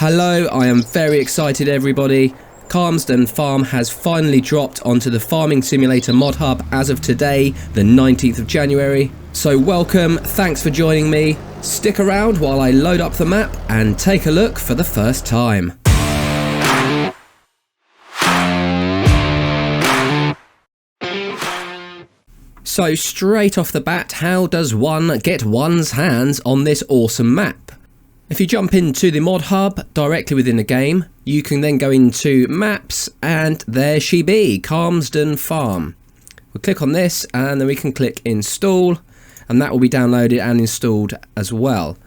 Hello, I am very excited everybody. Calmsden Farm has finally dropped onto the Farming Simulator ModHub as of today, the 19th of January. So welcome, thanks for joining me. Stick around while I load up the map and take a look for the first time. So straight off the bat, how does one get one's hands on this awesome map? If you jump into the ModHub directly within the game, you can then go into Maps, and there she be, Calmsden Farm. We'll click on this and then we can click Install, and that will be downloaded and installed as well.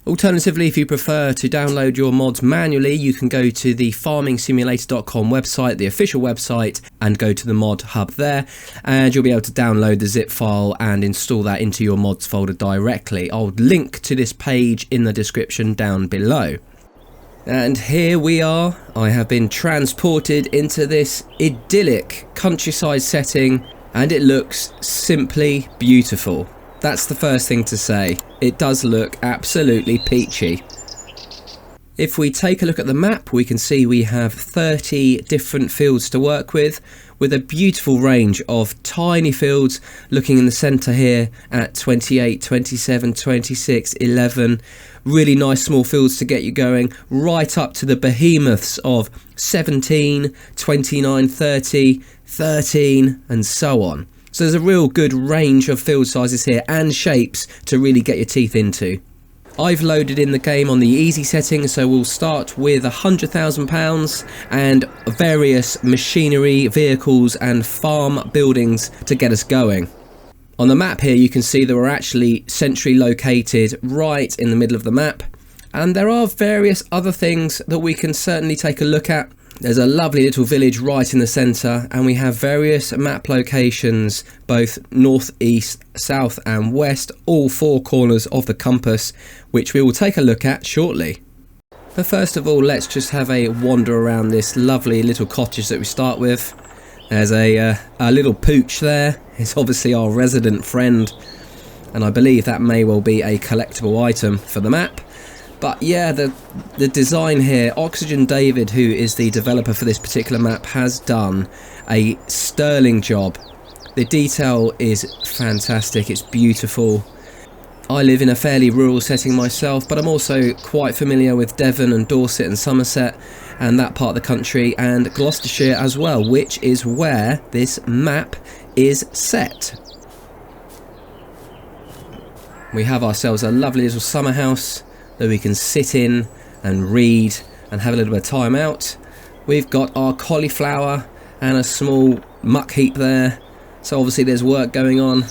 Alternatively, if you prefer to download your mods manually, you can go to the farmingsimulator.com website, the official website, and go to the ModHub there, and you'll be able to download the zip file and install that into your mods folder directly. I'll link to this page in the description down below. And here we are. I have been transported into this idyllic countryside setting, and it looks simply beautiful. That's the first thing to say. It does look absolutely peachy. If we take a look at the map, we can see we have 30 different fields to work with a beautiful range of tiny fields, looking in the centre here at 28, 27, 26, 11. Really nice small fields to get you going, right up to the behemoths of 17, 29, 30, 13, and so on. So there's a real good range of field sizes here and shapes to really get your teeth into. I've loaded in the game on the easy setting, so we'll start with £100,000 and various machinery, vehicles and farm buildings to get us going. On the map here you can see that we're actually centrally located right in the middle of the map, and there are various other things that we can certainly take a look at. There's a lovely little village right in the centre, and we have various map locations, both north, east, south and west, all four corners of the compass, which we will take a look at shortly. But first of all, let's just have a wander around this lovely little cottage that we start with. There's a little pooch there. It's obviously our resident friend, and I believe that may well be a collectible item for the map. But yeah, the design here, OxygenDavid, who is the developer for this particular map, has done a sterling job. The detail is fantastic, it's beautiful. I live in a fairly rural setting myself, but I'm also quite familiar with Devon and Dorset and Somerset and that part of the country, and Gloucestershire as well, which is where this map is set. We have ourselves a lovely little summer house that we can sit in and read and have a little bit of time out. We've got our cauliflower and a small muck heap there, so obviously there's work going on.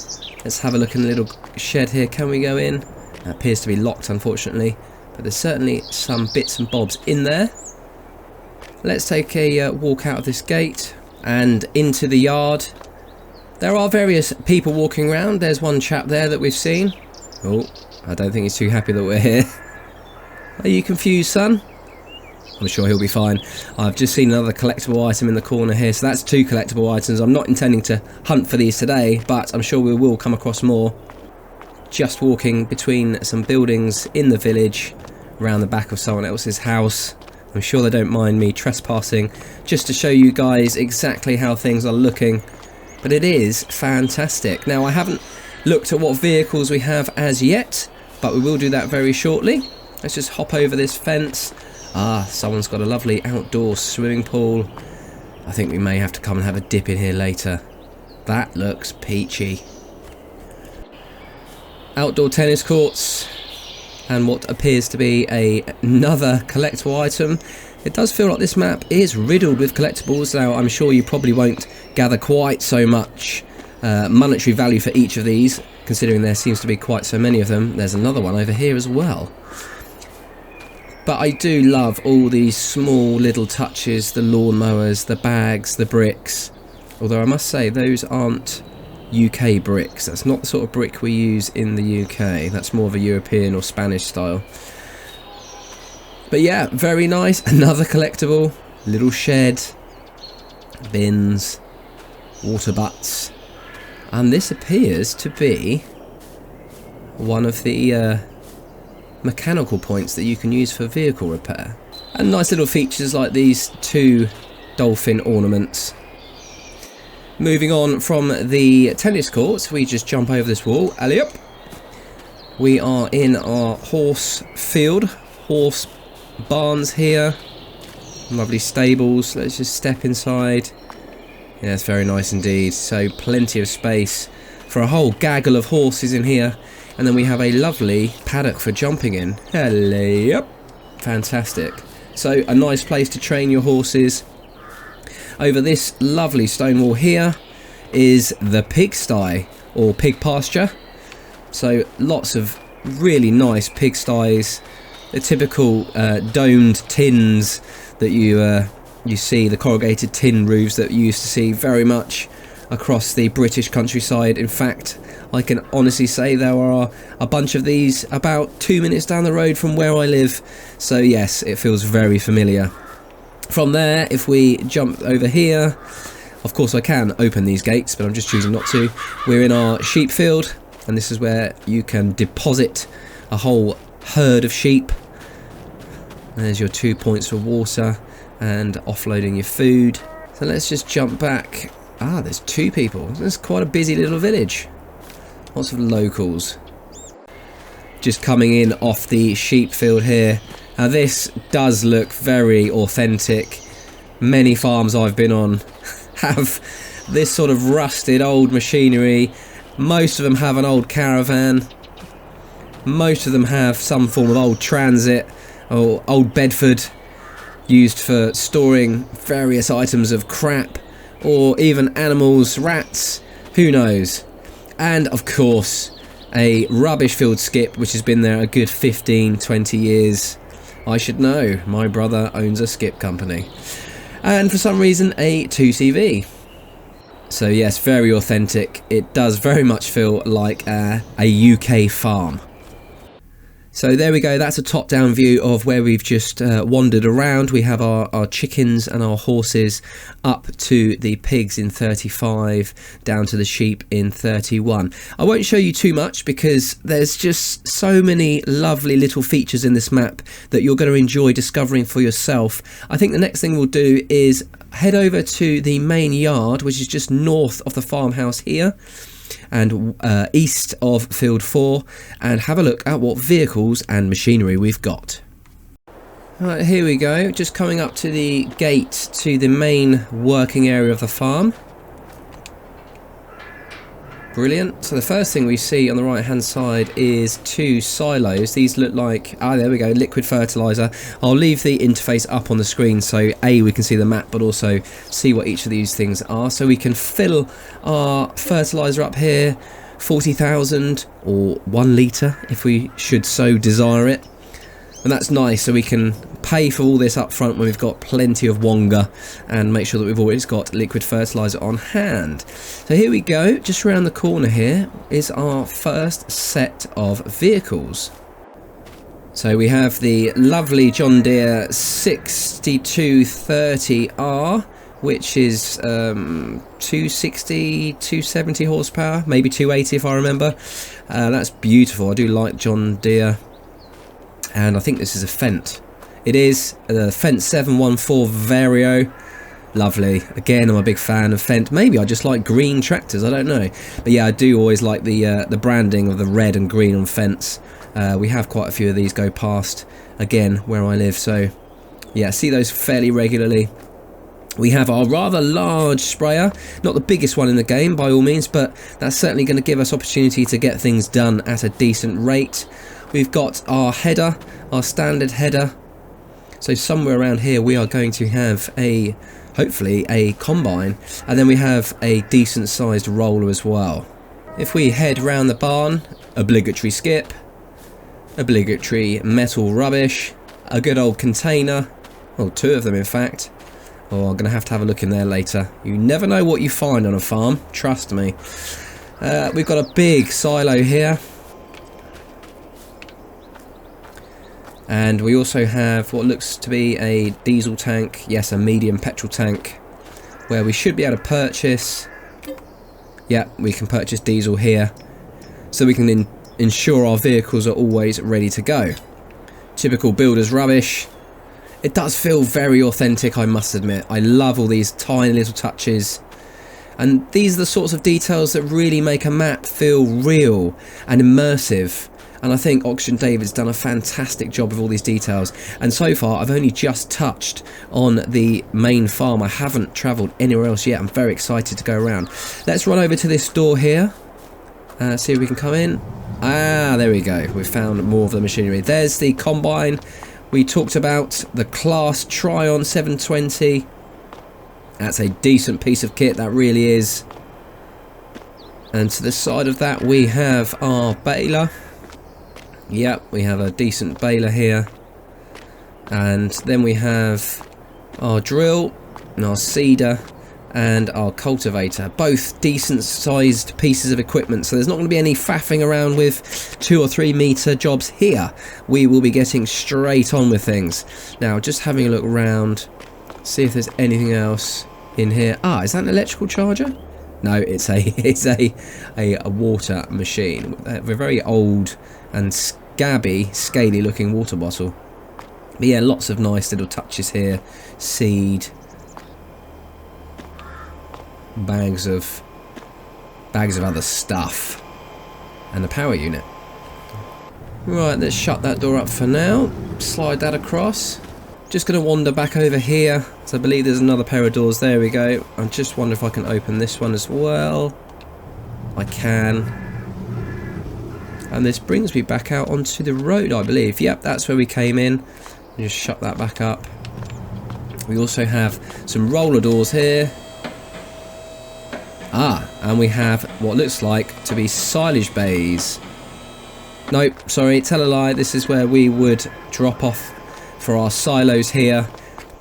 Let's have a look in the little shed here. Can we go in? It appears to be locked, unfortunately, but there's certainly some bits and bobs in there. Let's take a walk out of this gate and into the yard. There are various people walking around. There's one chap there that we've seen. Oh, I don't think he's too happy that we're here. Are you confused, son? I'm sure he'll be fine. I've just seen another collectible item in the corner here, so that's two collectible items. I'm not intending to hunt for these today, but I'm sure we will come across more. Just walking between some buildings in the village, around the back of someone else's house. I'm sure they don't mind me trespassing, just to show you guys exactly how things are looking. But it is fantastic. Now, I haven't looked at what vehicles we have as yet, but we will do that very shortly. Let's just hop over this fence. Ah, someone's got a lovely outdoor swimming pool. I think we may have to come and have a dip in here later. That looks peachy. Outdoor tennis courts, and what appears to be another collectible item. It does feel like this map is riddled with collectibles. Now, I'm sure you probably won't gather quite so much monetary value for each of these, considering there seems to be quite so many of them. There's another one over here as well. But I do love all these small little touches, the lawnmowers, the bags, the bricks. Although I must say, those aren't UK bricks. That's not the sort of brick we use in the UK. That's more of a European or Spanish style. But yeah, very nice. Another collectible. Little shed. Bins. Water butts. And this appears to be one of the mechanical points that you can use for vehicle repair. And nice little features like these 2 dolphin ornaments. Moving on from the tennis courts, we just jump over this wall. Alley up. We are in our horse field, horse barns here. Lovely stables. Let's just step inside. Yeah, it's very nice indeed. So plenty of space for a whole gaggle of horses in here. And then we have a lovely paddock for jumping in. Hello. Fantastic. So a nice place to train your horses. Over this lovely stone wall here is the pigsty, or pig pasture. So lots of really nice pigsties. The typical domed tins that you see, the corrugated tin roofs that you used to see very much across the British countryside. In fact, I can honestly say there are a bunch of these about 2 minutes down the road from where I live. So yes, it feels very familiar. From there, if we jump over here, of course I can open these gates, but I'm just choosing not to. We're in our sheep field, and this is where you can deposit a whole herd of sheep. There's your 2 points for water and offloading your food. So let's just jump back. Ah, there's 2 people. It's quite a busy little village. Lots of locals. Just coming in off the sheep field here. Now this does look very authentic. Many farms I've been on have this sort of rusted old machinery. Most of them have an old caravan. Most of them have some form of old transit or old Bedford used for storing various items of crap or even animals, rats, who knows. And of course a rubbish filled skip which has been there a good 15-20 years. I should know, my brother owns a skip company. And for some reason a 2CV. So yes, very authentic. It does very much feel like a UK farm. So there we go, that's a top-down view of where we've just wandered around. We have our chickens and our horses up to the pigs in 35, down to the sheep in 31. I won't show you too much because there's just so many lovely little features in this map that you're going to enjoy discovering for yourself. I think the next thing we'll do is head over to the main yard, which is just north of the farmhouse here, and east of field 4, and have a look at what vehicles and machinery we've got. Right, here we go, just coming up to the gate to the main working area of the farm. Brilliant. So the first thing we see on the right hand side is 2 silos. These look like, there we go, liquid fertilizer. I'll leave the interface up on the screen so we can see the map, but also see what each of these things are. So we can fill our fertilizer up here, 40,000 or 1 litre if we should so desire it. And that's nice, so we can pay for all this up front when we've got plenty of wonga and make sure that we've always got liquid fertilizer on hand. So here we go, just around the corner here is our first set of vehicles. So we have the lovely John Deere 6230R, which is 260, 270 horsepower, maybe 280 if I remember. That's beautiful. I do like John Deere. And I think this is a Fendt. It is the Fendt 714 Vario. Lovely. Again, I'm a big fan of Fendt. Maybe I just like green tractors, I don't know. But yeah, I do always like the branding of the red and green on Fendts. We have quite a few of these go past, again, where I live. So yeah, see those fairly regularly. We have our rather large sprayer, not the biggest one in the game by all means, but that's certainly going to give us opportunity to get things done at a decent rate. We've got our header, our standard header. So somewhere around here we are going to have hopefully a combine, and then we have a decent sized roller as well. If we head round the barn, obligatory skip, obligatory metal rubbish, a good old container, well 2 of them in fact. Oh, I'm going to have a look in there later. You never know what you find on a farm, trust me. We've got a big silo here. And we also have what looks to be a diesel tank, yes, a medium petrol tank, where we should be able to purchase, yeah, we can purchase diesel here, so we can ensure our vehicles are always ready to go. Typical builder's rubbish, It does feel very authentic, I must admit. I love all these tiny little touches. And these are the sorts of details that really make a map feel real and immersive. And I think OxygenDavid's done a fantastic job with all these details. And so far, I've only just touched on the main farm. I haven't travelled anywhere else yet. I'm very excited to go around. Let's run over to this door here. See if we can come in. Ah, there we go. We've found more of the machinery. There's the combine we talked about, the Class Trion 720. That's a decent piece of kit, that really is. And to the side of that we have our baler. Yep, we have a decent baler here. And then we have our drill and our seeder and our cultivator. Both decent sized pieces of equipment, so there's not going to be any faffing around with 2 or 3 metre jobs here. We will be getting straight on with things. Now, just having a look around, see if there's anything else in here. Ah, is that an electrical charger? No, it's a water machine. A very old and scaly looking water bottle. But yeah, lots of nice little touches here. Seed, bags of other stuff, and a power unit. Right, let's shut that door up for now. Slide that across. Just going to wander back over here. So I believe there's another pair of doors. There we go. I just wonder if I can open this one as well. I can. And this brings me back out onto the road, I believe. Yep, that's where we came in. Just shut that back up. We also have some roller doors here. Ah, and we have what looks like to be Silage Bays. Nope, sorry, tell a lie. This is where we would drop off for our silos here.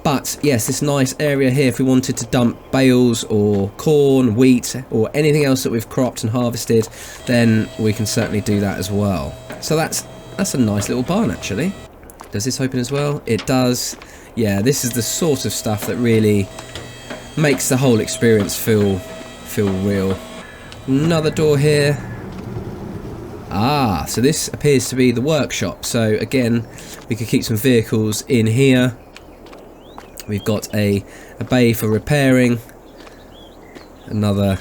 But yes, this nice area here, if we wanted to dump bales or corn, wheat, or anything else that we've cropped and harvested, then we can certainly do that as well. So that's a nice little barn, actually. Does this open as well? It does. Yeah, this is the sort of stuff that really makes the whole experience feel real. Another door here. Ah, so this appears to be the workshop. So again, we could keep some vehicles in here. We've got a bay for repairing, another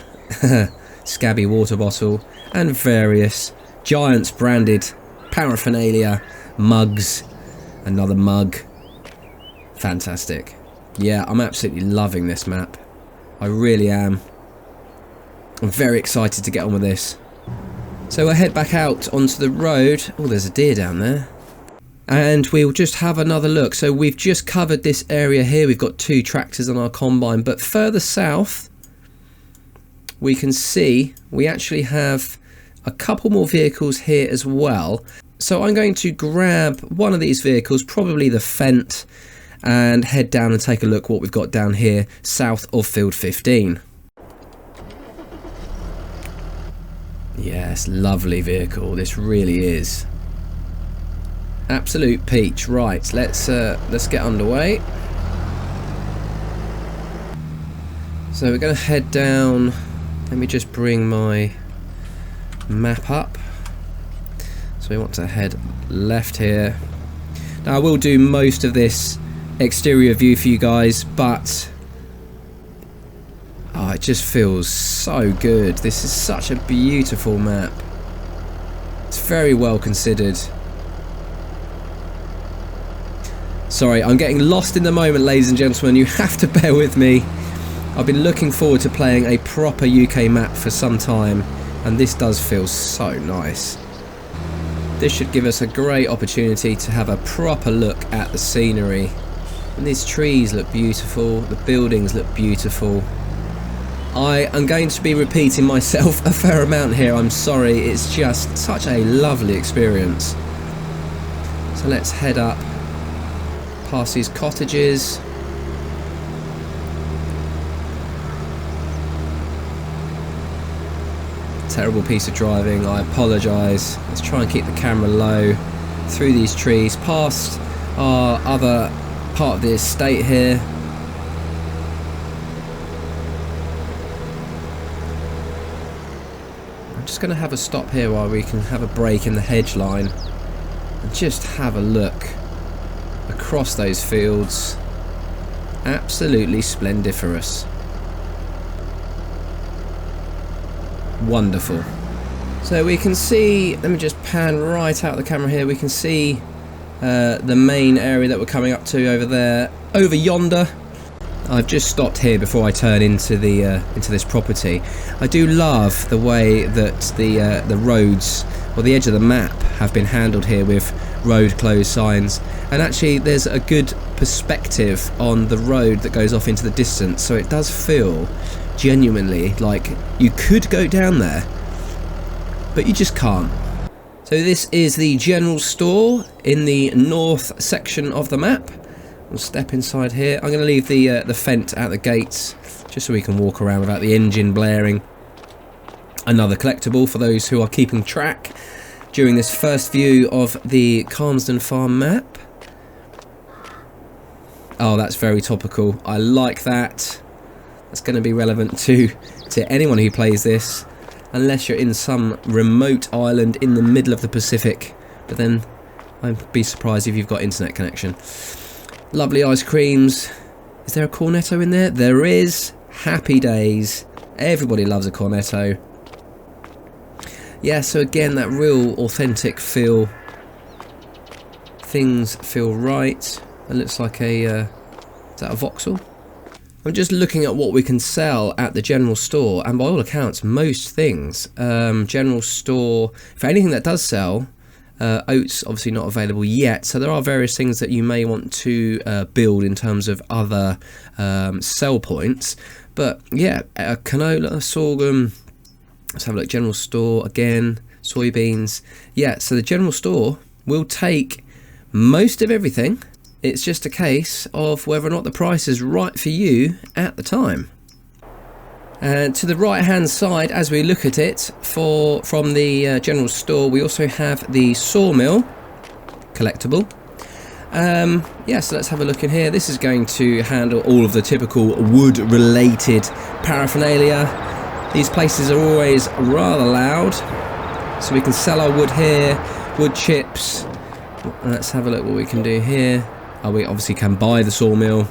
scabby water bottle, and various Giants branded paraphernalia, mugs, another mug. Fantastic. Yeah, I'm absolutely loving this map. I really am. I'm very excited to get on with this. So we'll head back out onto the road. Oh, there's a deer down there. And we'll just have another look. So we've just covered this area here. We've got 2 tractors on our combine. But further south, we can see we actually have a couple more vehicles here as well. So I'm going to grab one of these vehicles, probably the Fent, and head down and take a look what we've got down here south of field 15. Yes, lovely vehicle. This really is. Absolute peach. Right, let's get underway. So we're going to head down. Let me just bring my map up. So we want to head left here. Now I will do most of this exterior view for you guys, but oh, it just feels so good. This is such a beautiful map. It's very well considered. Sorry, I'm getting lost in the moment, ladies and gentlemen. You have to bear with me. I've been looking forward to playing a proper UK map for some time, and this does feel so nice. This should give us a great opportunity to have a proper look at the scenery. And these trees look beautiful, the buildings look beautiful. I am going to be repeating myself a fair amount here, I'm sorry, it's just such a lovely experience. So let's head up past these cottages. Terrible piece of driving, I apologise. Let's try and keep the camera low through these trees, past our other part of the estate here. I'm just going to have a stop here while we can have a break in the hedge line and just have a look across those fields. Absolutely splendiferous. Wonderful. So we can see, let me just pan right out of the camera here, we can see the main area that we're coming up to over there, over yonder. I've just stopped here before I turn into this property. I do love the way that the roads, or the edge of the map, have been handled here with road closed signs, and actually there's a good perspective on the road that goes off into the distance, so it does feel genuinely like you could go down there, but you just can't. So this is the general store in the north section of the map. We'll step inside here. I'm going to leave the Fent at the gates just so we can walk around without the engine blaring. Another collectible for those who are keeping track during this first view of the Calmsden Farm map. Oh, that's very topical. I like that. That's going to be relevant to anyone who plays this, unless you're in some remote island in the middle of the Pacific. But then I'd be surprised if you've got internet connection. Lovely ice creams. Is there a cornetto in there? There is. Happy days. Everybody loves a cornetto. Yeah, so again, that real authentic feel. Things feel right. It looks like a... is that a Vauxhall? I'm just looking at what we can sell at the general store, and by all accounts, most things. General store, for anything that does sell, oats obviously not available yet, so there are various things that you may want to build in terms of other sell points. But yeah, canola, sorghum, let's have a look, general store again, soybeans. Yeah, so the general store will take most of everything. It's just a case of whether or not the price is right for you at the time. And to the right hand side, as we look at it, from the general store, we also have the sawmill collectible. Yeah, so let's have a look in here. This is going to handle all of the typical wood related paraphernalia. These places are always rather loud, so we can sell our wood here, wood chips. Let's have a look what we can do here. Oh, we obviously can buy the sawmill,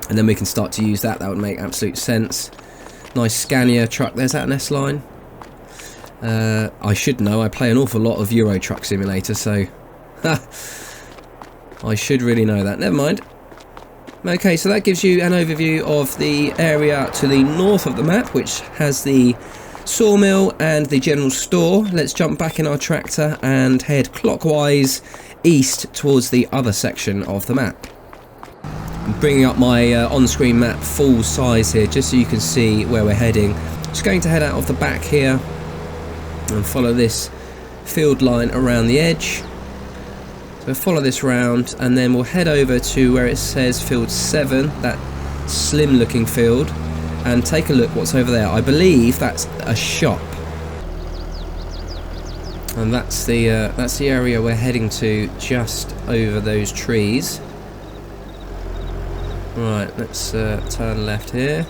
and then we can start to use that. That would make absolute sense. Nice Scania truck. There's that an S-Line. I should know. I play an awful lot of Euro Truck Simulator, so I should really know that. Never mind. Okay, so that gives you an overview of the area to the north of the map, which has the sawmill and the general store. Let's jump back in our tractor and head clockwise east towards the other section of the map. I'm bringing up my on-screen map full size here just so you can see where we're heading. Just going to head out of the back here and follow this field line around the edge. So we'll follow this round and then we'll head over to where it says field 7, that slim looking field, and take a look what's over there. I believe that's a shop. And that's the area we're heading to, just over those trees. Right, let's turn left here.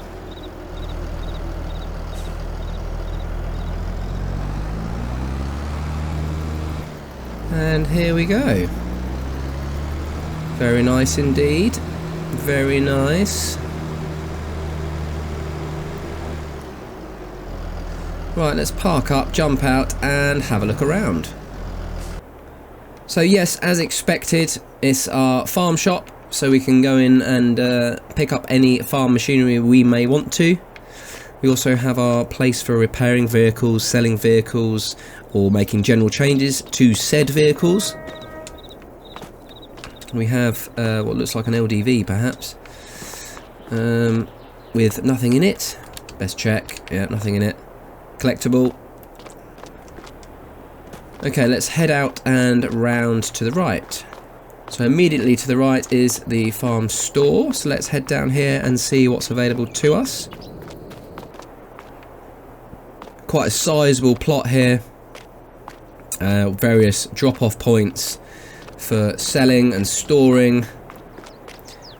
And here we go. Very nice indeed. Very nice. Right, let's park up, jump out and have a look around. So yes, as expected, it's our farm shop, so we can go in and pick up any farm machinery we may want to. We also have our place for repairing vehicles, selling vehicles, or making general changes to said vehicles. We have what looks like an LDV perhaps, with nothing in it. Best check, yeah, nothing in it. Collectible. Okay, let's head out and round to the right. So immediately to the right is the farm store, so let's head down here and see what's available to us. Quite a sizable plot here. Various drop-off points for selling and storing.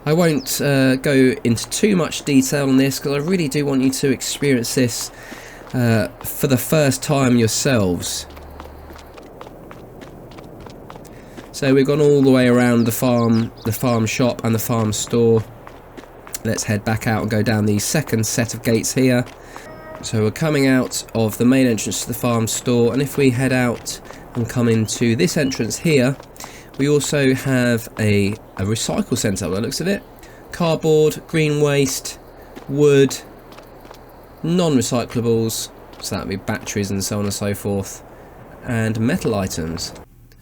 I won't go into too much detail on this because I really do want you to experience this for the first time yourselves. So So we've gone all the way around the farm shop and the farm store. Let's head back out and go down the second set of gates here. So we're coming out of the main entrance to the farm store, and if we head out and come into this entrance here, we also have a recycle centre by the looks of it. Cardboard, green waste, wood, non-recyclables, so that would be batteries and so on and so forth, and metal items.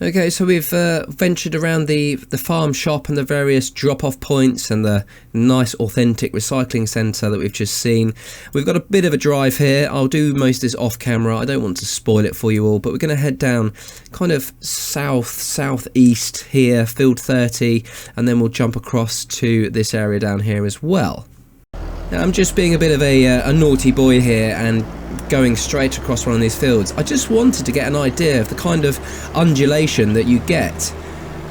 Okay, so we've ventured around the farm shop and the various drop-off points and the nice authentic recycling centre that we've just seen. We've got a bit of a drive here. I'll do most of this off camera. I don't want to spoil it for you all, but we're going to head down kind of southeast here, field 30, and then we'll jump across to this area down here as well. Now, I'm just being a bit of a naughty boy here and going straight across one of these fields. I just wanted to get an idea of the kind of undulation that you get,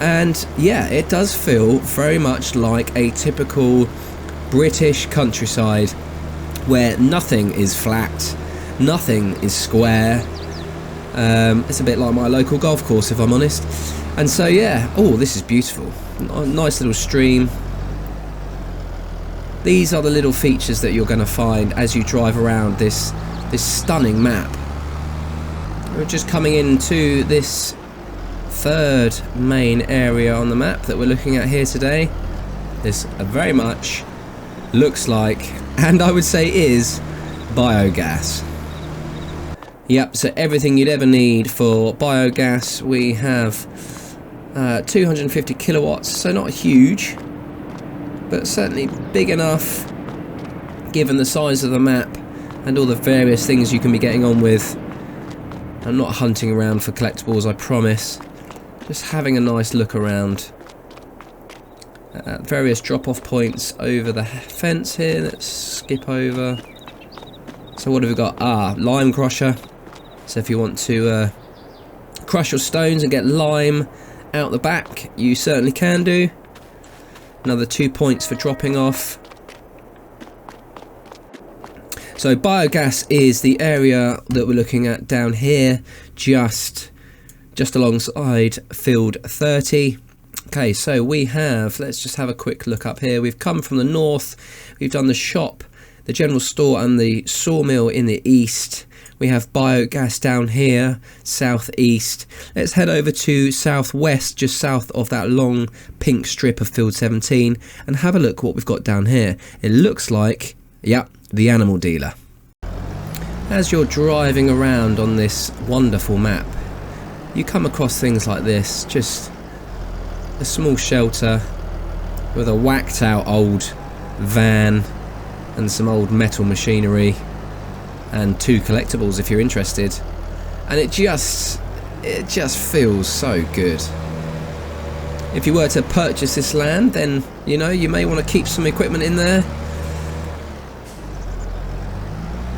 and yeah, it does feel very much like a typical British countryside where nothing is flat, nothing is square. It's a bit like my local golf course, if I'm honest. And so yeah, oh, this is beautiful. Nice little stream. These are the little features that you're going to find as you drive around this stunning map. We're just coming into this third main area on the map that we're looking at here today. This very much looks like, and I would say is, biogas. Yep, so everything you'd ever need for biogas. We have 250 kilowatts, so not huge, but certainly big enough given the size of the map and all the various things you can be getting on with. I'm not hunting around for collectibles, I promise. Just having a nice look around. Various drop-off points over the fence here. Let's skip over. So what have we got? Ah, lime crusher. So if you want to crush your stones and get lime out the back, you certainly can do. Another 2 points for dropping off. So biogas is the area that we're looking at down here, just alongside field 30. Okay, so we have, let's just have a quick look up here. We've come from the north, we've done the shop, the general store and the sawmill in the east. We have biogas down here, southeast. Let's head over to southwest, just south of that long pink strip of field 17, and have a look what we've got down here. It looks like, yeah, the animal dealer. As you're driving around on this wonderful map, you come across things like this, just a small shelter with a whacked out old van and some old metal machinery and 2 collectibles if you're interested, and it just feels so good. If you were to purchase this land, then you know you may want to keep some equipment in there.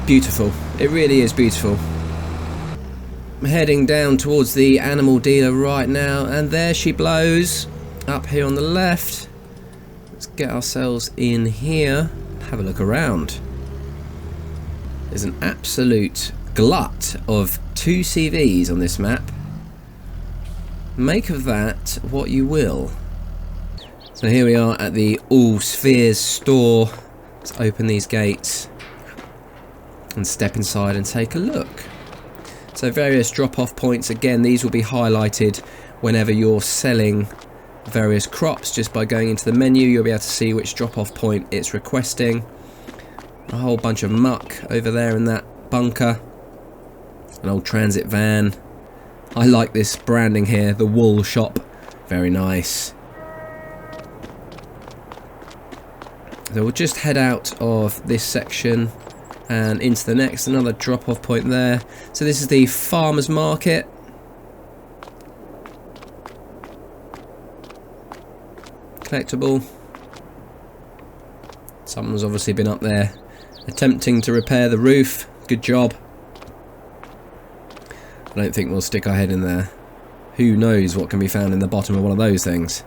Beautiful, it really is beautiful. I'm heading down towards the animal dealer right now, and there she blows up here on the left. Let's get ourselves in here, have a look around. There's an absolute glut of 2 CVs on this map. Make of that what you will. So here we are at the All Spheres store. Let's open these gates and step inside and take a look. So various drop-off points. Again, these will be highlighted whenever you're selling various crops. Just by going into the menu, you'll be able to see which drop-off point it's requesting. A whole bunch of muck over there in that bunker. An old transit van. I like this branding here, the wool shop. Very nice. So we'll just head out of this section and into the next. Another drop-off point there. So this is the farmer's market. Collectible. Someone's obviously been up there attempting to repair the roof. Good job. I don't think we'll stick our head in there. Who knows what can be found in the bottom of one of those things.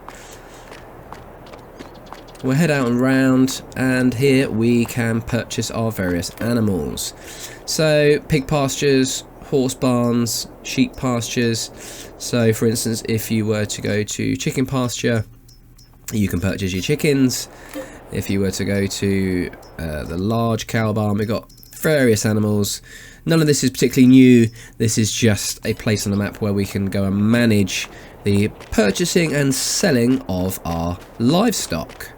We'll head out and round, and here we can purchase our various animals. So pig pastures, horse barns, sheep pastures. So for instance, if you were to go to chicken pasture, you can purchase your chickens. If you were to go to the large cow barn, we've got various animals. None of this is particularly new. This is just a place on the map where we can go and manage the purchasing and selling of our livestock.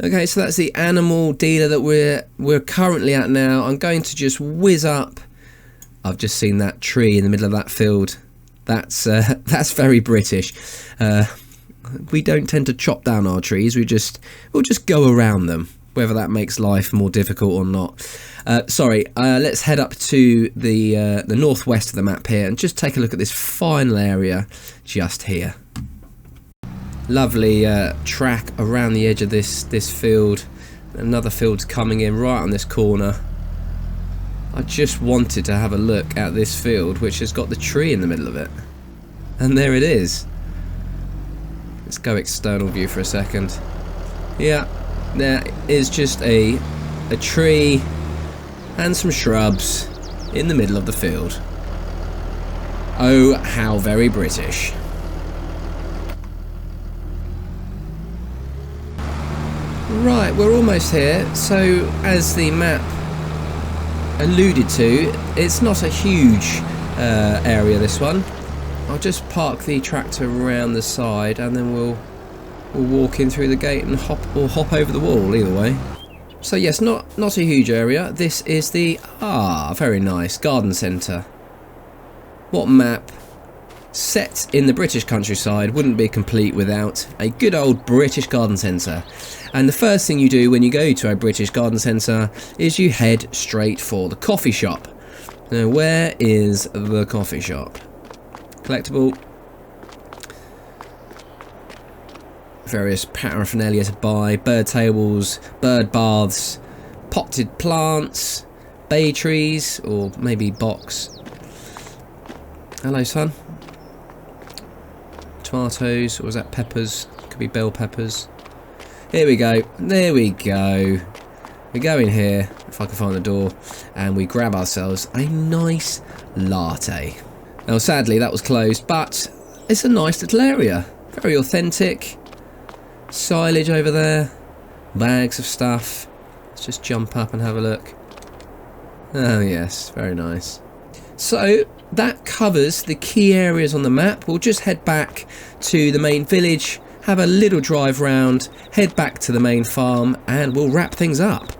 Okay, so that's the animal dealer that we're currently at now. I'm going to just whiz up. I've just seen that tree in the middle of that field. That's very British. We don't tend to chop down our trees. We'll just go around them, whether that makes life more difficult or not. Let's head up to the northwest of the map here and just take a look at this final area just here. Lovely track around the edge of this field. Another field's coming in right on this corner. I just wanted to have a look at this field, which has got the tree in the middle of it. And there it is. Let's go external view for a second. Yeah, there is just a tree and some shrubs in the middle of the field. Oh, how very British. Right, we're almost here. So, as the map alluded to, it's not a huge area, this one. I'll just park the tractor around the side and then we'll walk in through the gate and hop over the wall, either way. So yes, not a huge area. This is the very nice garden centre. What map set in the British countryside wouldn't be complete without a good old British garden centre. And the first thing you do when you go to a British garden centre is you head straight for the coffee shop. Now, where is the coffee shop? Collectible. Various paraphernalia to buy, bird tables, bird baths, potted plants, bay trees, or maybe box. Hello, son. Tomatoes, or was that peppers? Could be bell peppers. Here we go. There we go. We go in here, if I can find the door, and we grab ourselves a nice latte. Now, sadly, that was closed, but it's a nice little area. Very authentic. Silage over there. Bags of stuff. Let's just jump up and have a look. Oh, yes. Very nice. So, that covers the key areas on the map. We'll just head back to the main village, have a little drive round, head back to the main farm, and we'll wrap things up.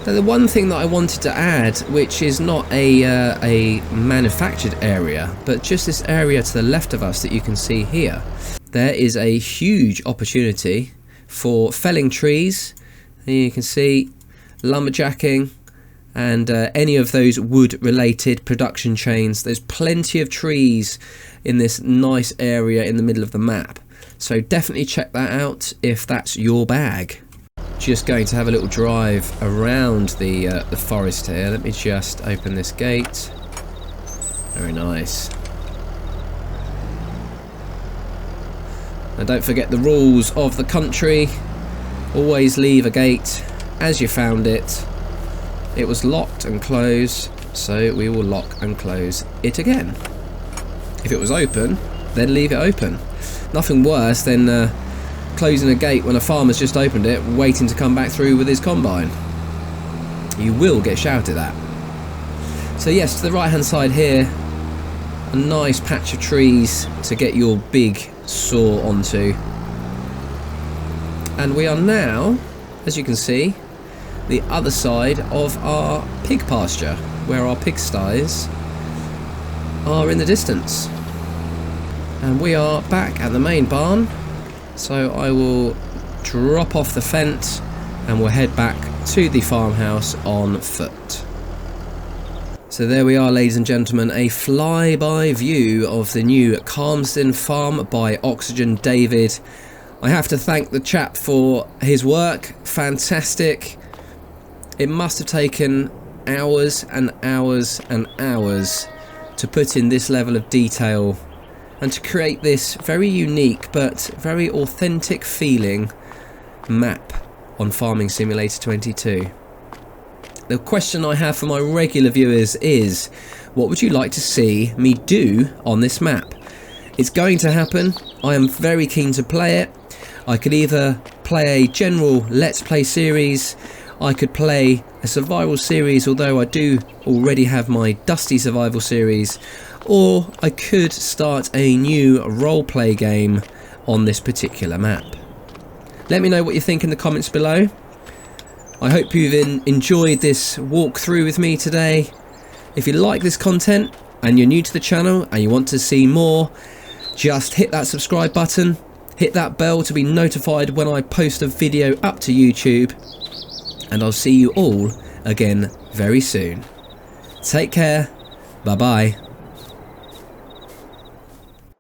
Now, the one thing that I wanted to add, which is not a manufactured area, but just this area to the left of us that you can see here, there is a huge opportunity for felling trees. Here you can see lumberjacking and any of those wood-related production chains. There's plenty of trees in this nice area in the middle of the map. So definitely check that out if that's your bag. Just going to have a little drive around the forest here. Let me just open this gate. Very nice. Now don't forget the rules of the country. Always leave a gate as you found it. It was locked and closed, so we will lock and close it again. If it was open, then leave it open. Nothing worse than closing a gate when a farmer's just opened it, waiting to come back through with his combine. You will get shouted at. So yes, to the right hand side here, a nice patch of trees to get your big saw onto. And we are now, as you can see, the other side of our pig pasture, where our pigsties are in the distance. And we are back at the main barn. So I will drop off the fence and we'll head back to the farmhouse on foot. So there we are, ladies and gentlemen, a flyby view of the new Calmsden Farm by OxygenDavid. I have to thank the chap for his work. Fantastic. It must have taken hours and hours and hours to put in this level of detail and to create this very unique but very authentic feeling map on Farming Simulator 22. The question I have for my regular viewers is, what would you like to see me do on this map? It's going to happen. I am very keen to play it. I could either play a general Let's Play series, I could play a survival series, although I do already have my Dusty survival series, or I could start a new roleplay game on this particular map. Let me know what you think in the comments below. I hope you've enjoyed this walkthrough with me today. If you like this content and you're new to the channel and you want to see more, just hit that subscribe button, hit that bell to be notified when I post a video up to YouTube, and I'll see you all again very soon. Take care, bye bye.